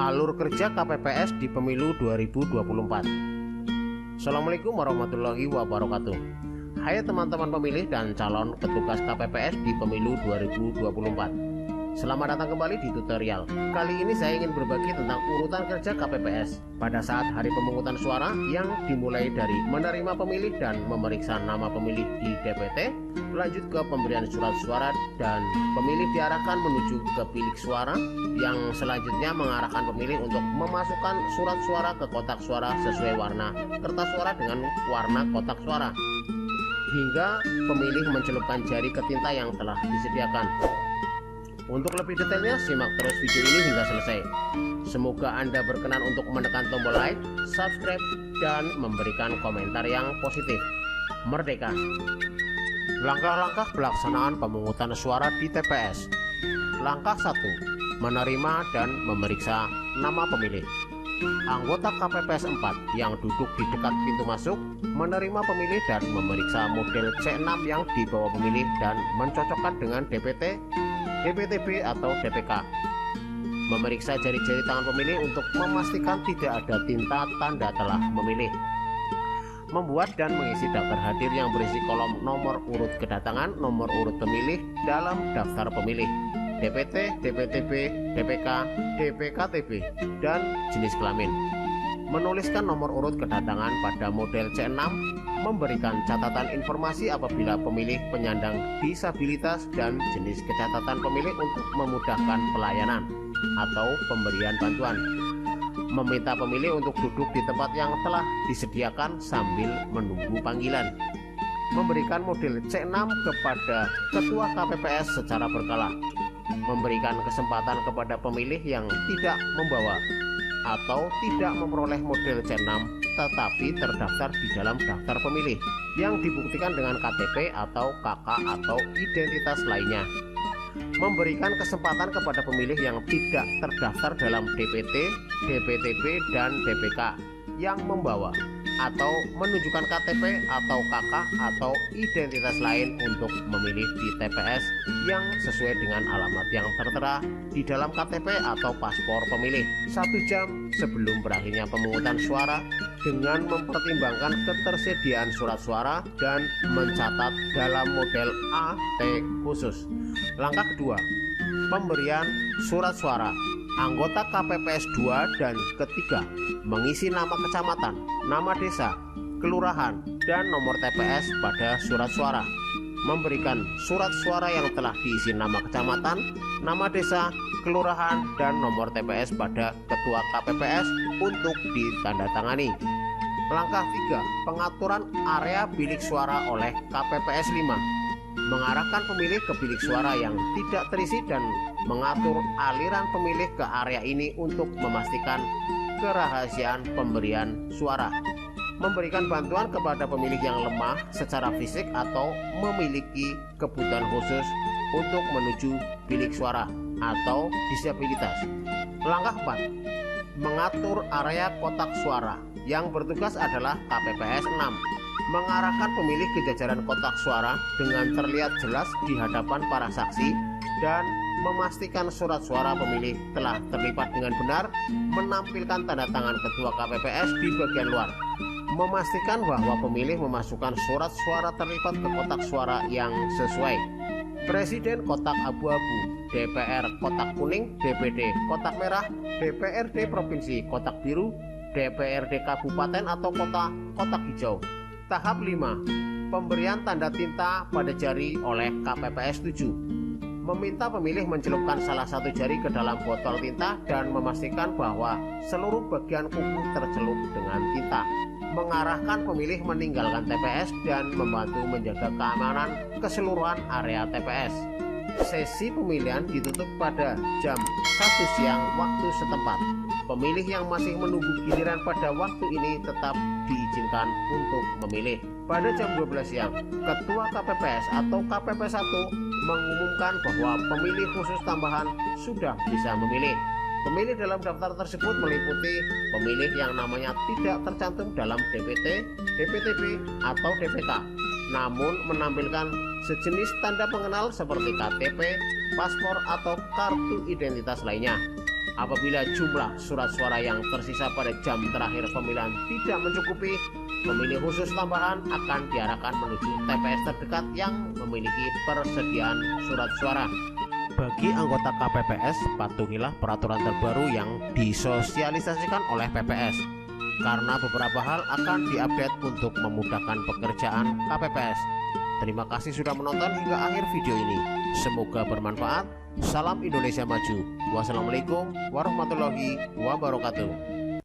Alur kerja KPPS di Pemilu 2024. Assalamualaikum warahmatullahi wabarakatuh. Hai teman-teman pemilih dan calon petugas KPPS di Pemilu 2024. Selamat datang kembali di tutorial. Kali ini saya ingin berbagi tentang urutan kerja KPPS pada saat hari pemungutan suara yang dimulai dari menerima pemilih dan memeriksa nama pemilih di DPT, lanjut ke pemberian surat suara dan pemilih diarahkan menuju ke bilik suara yang selanjutnya mengarahkan pemilih untuk memasukkan surat suara ke kotak suara sesuai warna kertas suara dengan warna kotak suara hingga pemilih mencelupkan jari ke tinta yang telah disediakan. Untuk lebih detailnya, simak terus video ini hingga selesai. Semoga Anda berkenan untuk menekan tombol like, subscribe, dan memberikan komentar yang positif. Merdeka! Langkah-langkah pelaksanaan pemungutan suara di TPS. Langkah 1. Menerima dan memeriksa nama pemilih. Anggota KPPS 4 yang duduk di dekat pintu masuk menerima pemilih dan memeriksa model C6 yang dibawa pemilih dan mencocokkan dengan DPT, DPTB atau DPK. Memeriksa jari-jari tangan pemilih untuk memastikan tidak ada tinta tanda telah memilih. Membuat dan mengisi daftar hadir yang berisi kolom nomor urut kedatangan, nomor urut pemilih dalam daftar pemilih, DPT, DPTB, DPK, DPKTB, dan jenis kelamin. Menuliskan nomor urut kedatangan pada model C6, memberikan catatan informasi apabila pemilih penyandang disabilitas dan jenis kecatatan pemilih untuk memudahkan pelayanan atau pemberian bantuan. Meminta pemilih untuk duduk di tempat yang telah disediakan sambil menunggu panggilan. Memberikan model C6 kepada ketua KPPS secara berkala. Memberikan kesempatan kepada pemilih yang tidak membawa atau tidak memperoleh model C6 tetapi terdaftar di dalam daftar pemilih yang dibuktikan dengan KTP atau KK atau identitas lainnya. Memberikan kesempatan kepada pemilih yang tidak terdaftar dalam DPT, DPTB, dan DPK yang membawa atau menunjukkan KTP atau KK atau identitas lain untuk memilih di TPS yang sesuai dengan alamat yang tertera di dalam KTP atau paspor pemilih 1 jam sebelum berakhirnya pemungutan suara dengan mempertimbangkan ketersediaan surat suara dan mencatat dalam model AT khusus. Langkah kedua, pemberian surat suara. Anggota KPPS 2 dan ketiga mengisi nama kecamatan, nama desa, kelurahan, dan nomor TPS pada surat suara. Memberikan surat suara yang telah diisi nama kecamatan, nama desa, kelurahan, dan nomor TPS pada ketua KPPS untuk ditandatangani. Langkah 3. Pengaturan area bilik suara oleh KPPS 5. Mengarahkan pemilih ke bilik suara yang tidak terisi dan mengatur aliran pemilih ke area ini untuk memastikan kerahasiaan pemberian suara. Memberikan bantuan kepada pemilih yang lemah secara fisik atau memiliki kebutuhan khusus untuk menuju bilik suara atau disabilitas. Langkah 4. Mengatur area kotak suara. Yang bertugas adalah KPPS 6. Mengarahkan pemilih ke jajaran kotak suara dengan terlihat jelas di hadapan para saksi dan memastikan surat suara pemilih telah terlipat dengan benar, menampilkan tanda tangan ketua KPPS di bagian luar, memastikan bahwa pemilih memasukkan surat suara terlipat ke kotak suara yang sesuai. Presiden kotak abu-abu, DPR kotak kuning, DPD kotak merah, DPRD provinsi kotak biru, DPRD kabupaten atau kota kotak hijau. Tahap 5. Pemberian tanda tinta pada jari oleh KPPS 7. Meminta pemilih mencelupkan salah satu jari ke dalam botol tinta dan memastikan bahwa seluruh bagian kuku tercelup dengan tinta. Mengarahkan pemilih meninggalkan TPS dan membantu menjaga keamanan keseluruhan area TPS. Sesi pemilihan ditutup pada jam 1 siang waktu setempat. Pemilih yang masih menunggu giliran pada waktu ini tetap diizinkan untuk memilih. Pada jam 12 siang, Ketua KPPS atau KPPS 1 mengumumkan bahwa pemilih khusus tambahan sudah bisa memilih. Pemilih dalam daftar tersebut meliputi pemilih yang namanya tidak tercantum dalam DPT, DPTB, atau DPK, namun menampilkan sejenis tanda pengenal seperti KTP, paspor, atau kartu identitas lainnya. Apabila jumlah surat suara yang tersisa pada jam terakhir pemilihan tidak mencukupi, pemilih khusus tambahan akan diarahkan menuju TPS terdekat yang memiliki persediaan surat suara. Bagi anggota KPPS, patuhilah peraturan terbaru yang disosialisasikan oleh PPS, karena beberapa hal akan diupdate untuk memudahkan pekerjaan KPPS. Terima kasih sudah menonton hingga akhir video ini. Semoga bermanfaat. Salam Indonesia Maju. Wassalamualaikum warahmatullahi wabarakatuh.